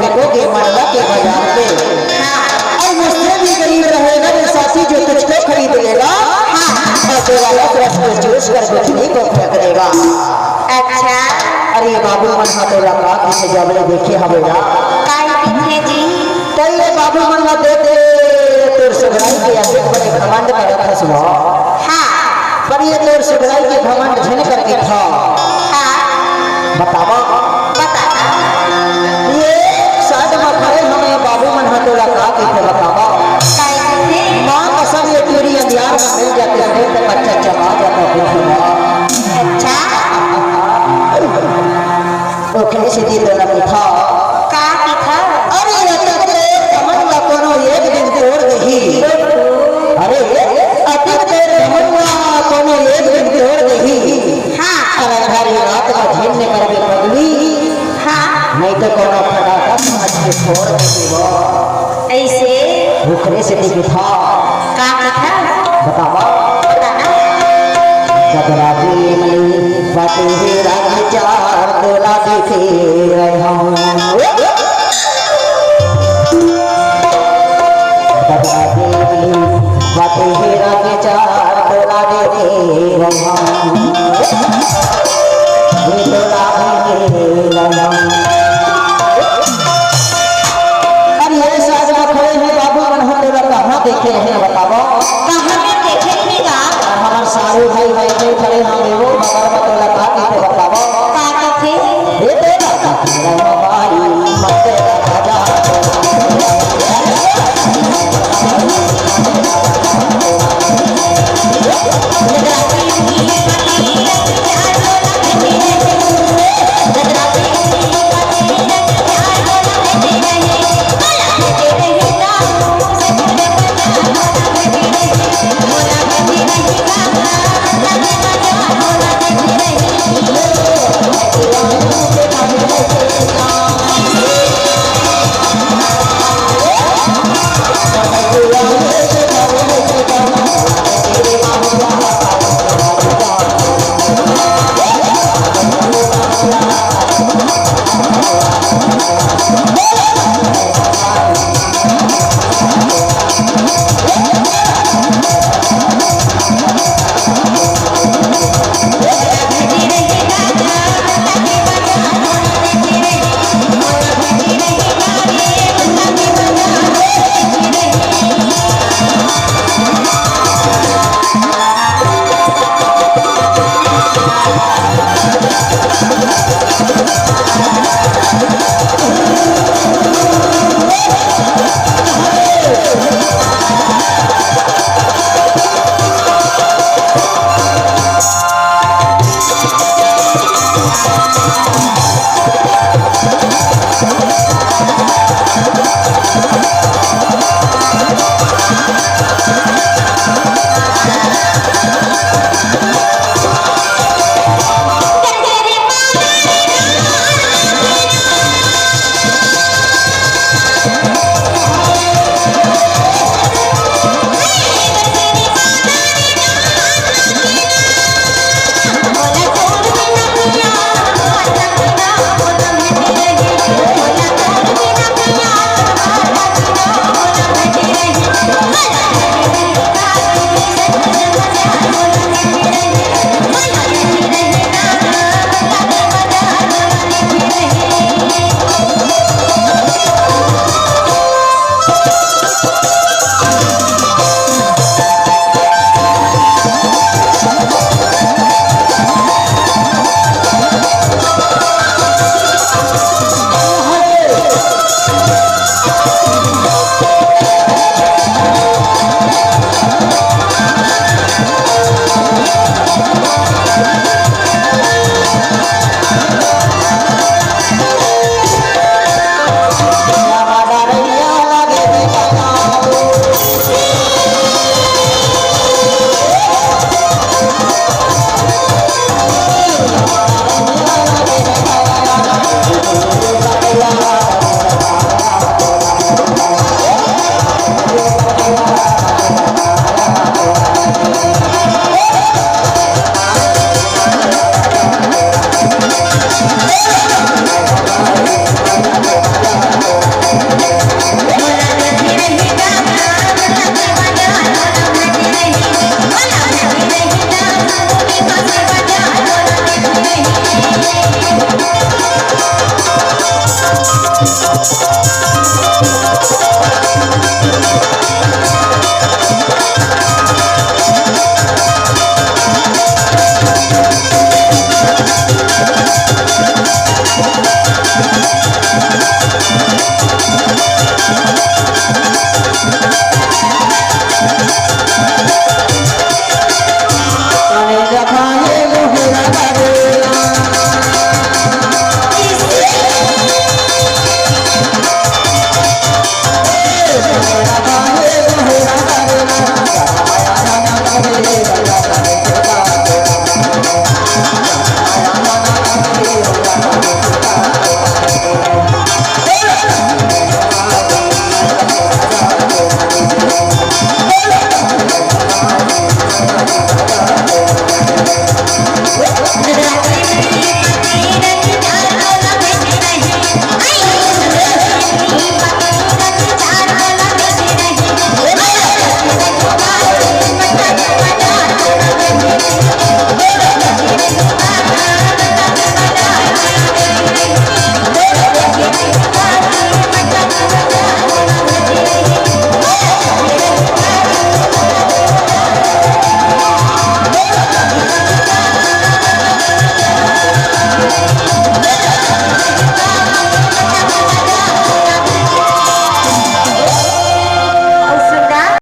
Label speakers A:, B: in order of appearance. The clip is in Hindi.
A: फेंकोगे मंडला के बाजार पे। और मुझसे भी गरीब रहेगा ये साथी जो तुझको खरीद लेगा और जो वाला प्रश्न चूस कर बिजली को फेंक देगा।
B: अच्छा
A: अरे बाबू मन हाथों लगा किसे जबले देखे हमेरा
B: काहे जी
A: कई बाबू मन ना देते तोर सुगराई के ऐसे बड़े घमंड करत हस वो।
B: हाँ
A: पर ये तोर सुगराई के घमंड झन करके था।
B: हाँ
A: बतावा
B: बताना
A: ये साथ में खड़े हमें बाबू मन हाथों लगा के बतावा
B: काहे
A: मां कसम ये तेरी अंधियार में मिल जाते हैं तो बच्चा चला जाता है।
B: अच्छा
A: ओखले से दी दोनों की था
B: का की था
A: अरे रतन रे कमंडला कोनो एक दिन तोड़ दही। अरे अतिक तेर कमंडला कोनो एक दिन तोड़ दही।
B: हाँ
A: अंधारी रात में झेलने कर भी पगली
B: हाँ
A: नहीं तो कोनो फटाका समझ के छोड़ देगी वो।
B: ऐसे
A: ओखले से दी था
B: का की था
A: बतावा
B: बताना
A: कदरा भी नहीं बातें ही रंग चार तोला देखे रहे हम। कदरा भी नहीं बातें ही रंग चार तोला देखे रहे हम। ये तोला भी रहे हम। अरे ये साज में खड़े हैं बाबू मन हम लोग कहाँ देखे हैं बताओ
B: कहाँ पे देखे थे का
A: हमारे सारे भाई बैठे खड़े हैं वो मगर बतो लगा के बताओ
B: का थे
A: ये तेरा हमारी मत राजा